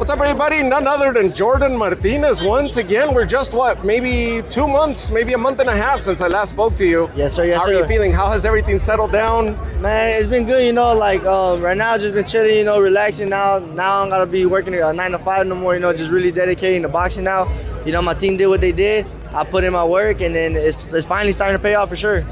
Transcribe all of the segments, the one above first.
What's up, everybody? None other than Jordan Martinez once again. We're just, maybe 2 months, maybe a month and a half since I last spoke to you. Yes, sir. Yes, How sir. are you feeling? How has everything settled down? Man, it's been good, right now I've just been chilling, relaxing. Now I don't gotta be working 9 to 5 no more, just really dedicating to boxing now. My team did what they did. I put in my work, and then it's finally starting to pay off for sure.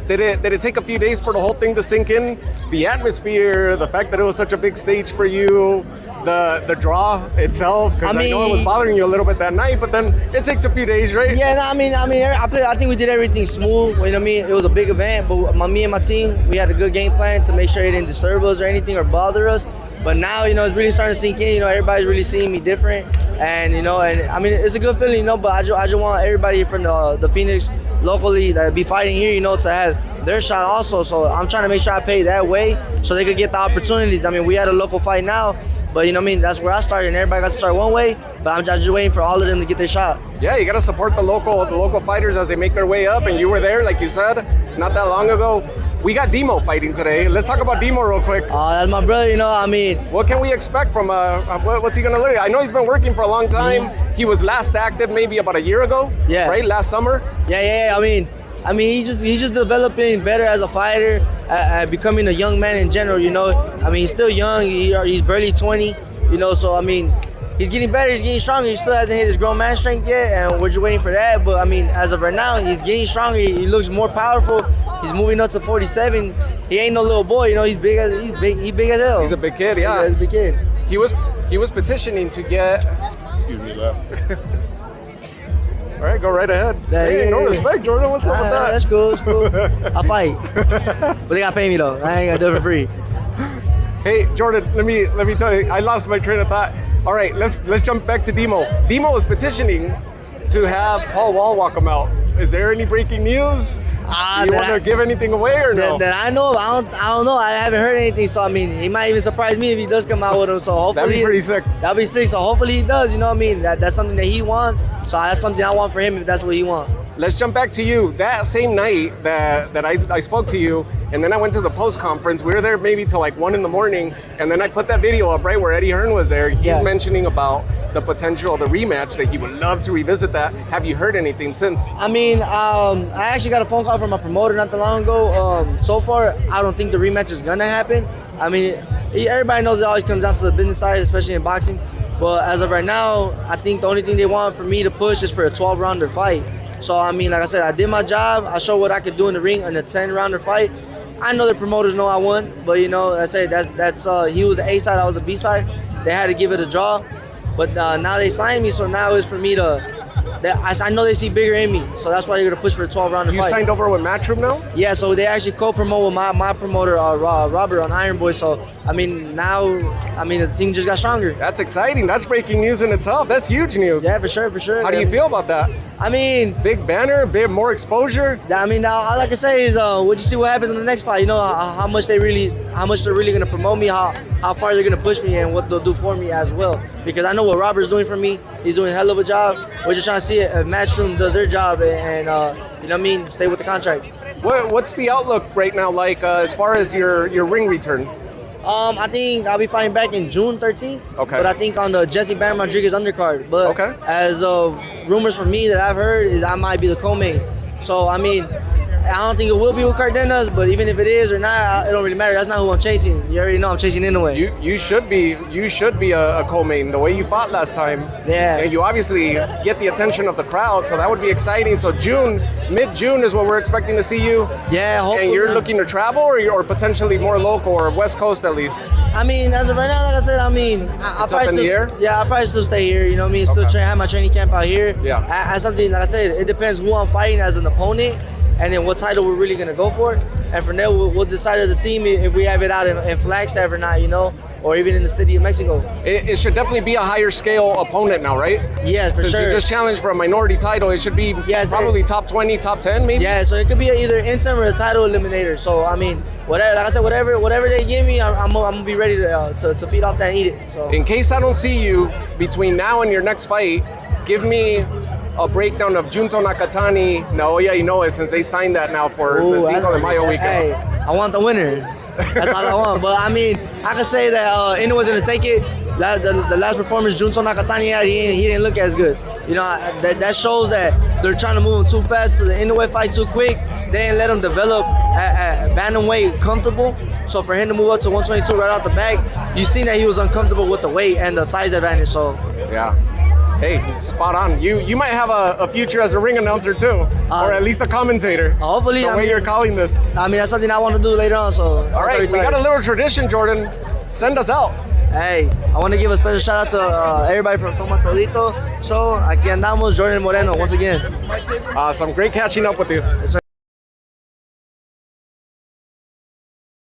Did it take a few days for the whole thing to sink in? The atmosphere, the fact that it was such a big stage for you, the draw itself, because I know it was bothering you a little bit that night, but then it takes a few days, right? Yeah, I think we did everything smooth. You know what I mean? It was a big event, but me and my team, we had a good game plan to make sure it didn't disturb us or anything or bother us. But now, it's really starting to sink in. Everybody's really seeing me different, and it's a good feeling. But I just want everybody from the Phoenix locally that be fighting here, to have their shot also. So I'm trying to make sure I pay that way so they could get the opportunities. We had a local fight now. But that's where I started, and everybody got to start one way. But I'm just waiting for all of them to get their shot. Yeah, you got to support the local fighters as they make their way up. And you were there, like you said, not that long ago. We got Demo fighting today. Let's talk about Demo real quick. That's my brother. What can we expect from what's he gonna look? I know he's been working for a long time. Mm-hmm. He was last active maybe about a year ago. Yeah. Right, last summer. Yeah. He's just developing better as a fighter, becoming a young man in general. He's still young. He's barely 20. So he's getting better. He's getting stronger. He still hasn't hit his grown man strength yet, and we're just waiting for that. But as of right now, he's getting stronger. He looks more powerful. He's moving up to 47. He ain't no little boy. He's big as hell. He's a big kid. Yeah, he's a big kid. He was petitioning to get. Excuse me, left. All right, go right ahead. Hey, no respect, Jordan. What's up with that? That's cool. I fight, but they gotta pay me though. I ain't gonna do it for free. Hey, Jordan, let me tell you, I lost my train of thought. All right, let's jump back to Demo. Demo was petitioning to have Paul Wall walk him out. Is there any breaking news? Do you want to give anything away or no? That I know. I don't know. I haven't heard anything. So he might even surprise me if he does come out with him. So hopefully that'd be pretty sick. That'd be sick. So hopefully he does. That's something that he wants. So that's something I want for him if that's what he wants. Let's jump back to you. That same night that I spoke to you, and then I went to the post conference. We were there maybe till like 1 a.m, and then I put that video up right where Eddie Hearn was there. He's mentioning about the potential of the rematch, that he would love to revisit that. Have you heard anything since? I actually got a phone call from my promoter not that long ago. So far, I don't think the rematch is gonna happen. Everybody knows it always comes down to the business side, especially in boxing. But as of right now, I think the only thing they want for me to push is for a 12-rounder fight. So, like I said, I did my job. I showed what I could do in the ring in a 10-rounder fight. I know the promoters know I won, but I said that's he was the A side, I was the B side. They had to give it a draw, but now they signed me, so now it's for me to. I know they see bigger in me, so that's why you're gonna push for a 12-rounder fight. You signed over with Matchroom now? Yeah, so they actually co-promote with my promoter Robert on Ironboy. So now the team just got stronger. That's exciting. That's breaking news in itself. That's huge news. Yeah, for sure. How do you feel about that? Big banner, bit more exposure. Now all I can say is we'll just see what happens in the next fight. How much they're really gonna promote me, how far they're gonna push me, and what they'll do for me as well. Because I know what Robert's doing for me. He's doing a hell of a job. We're just trying to see if Matchroom does their job and stay with the contract. What's the outlook right now like as far as your ring return? I think I'll be fighting back in June 13th. Okay. But I think on the Jesse Bam Rodriguez undercard. But as of rumors from me that I've heard is I might be the co-main. So I don't think it will be with Cardenas, but even if it is or not, it don't really matter. That's not who I'm chasing. You already know I'm chasing anyway. You should be a co-main the way you fought last time. Yeah. And you obviously get the attention of the crowd, so that would be exciting. So mid-June is when we're expecting to see you. Yeah, hopefully. And you're looking to travel or potentially more local or West Coast at least? As of right now, like I said, I'll probably still stay here. Still have my training camp out here. Yeah. As something, like I said, it depends who I'm fighting as an opponent, and then what title we're really gonna go for. And from there, we'll decide as a team if we have it out in Flagstaff or not, or even in the city of Mexico. It should definitely be a higher scale opponent now, right? Yeah, for sure. Since you just challenged for a minority title, it should be probably top 20, top 10 maybe? Yeah, so it could be either interim or a title eliminator. So, whatever, like I said, whatever they give me, I'm gonna be ready to feed off that and eat it. So, in case I don't see you between now and your next fight, give me a breakdown of Junto Nakatani, Naoya Inoue, since they signed that now for the Cinco de Mayo weekend. Hey, I want the winner. That's all I want. But I can say that Inoue's gonna take it. the last performance Junso Nakatani had, he didn't look as good. You know, that shows that they're trying to move him too fast to the Inoue fight too quick. They didn't let him develop at bantamweight comfortable. So for him to move up to 122 right out the back, you seen that he was uncomfortable with the weight and the size advantage. So yeah. Hey, spot on. You might have a future as a ring announcer too, or at least a commentator. Hopefully, the way you're calling this. I mean, that's something I want to do later on. So all right, we got a little tradition, Jordan. Send us out. Hey, I want to give a special shout out to everybody from Toma Todito. So aquí andamos, Jordan Moreno once again. Awesome, great catching up with you. Yes, sir.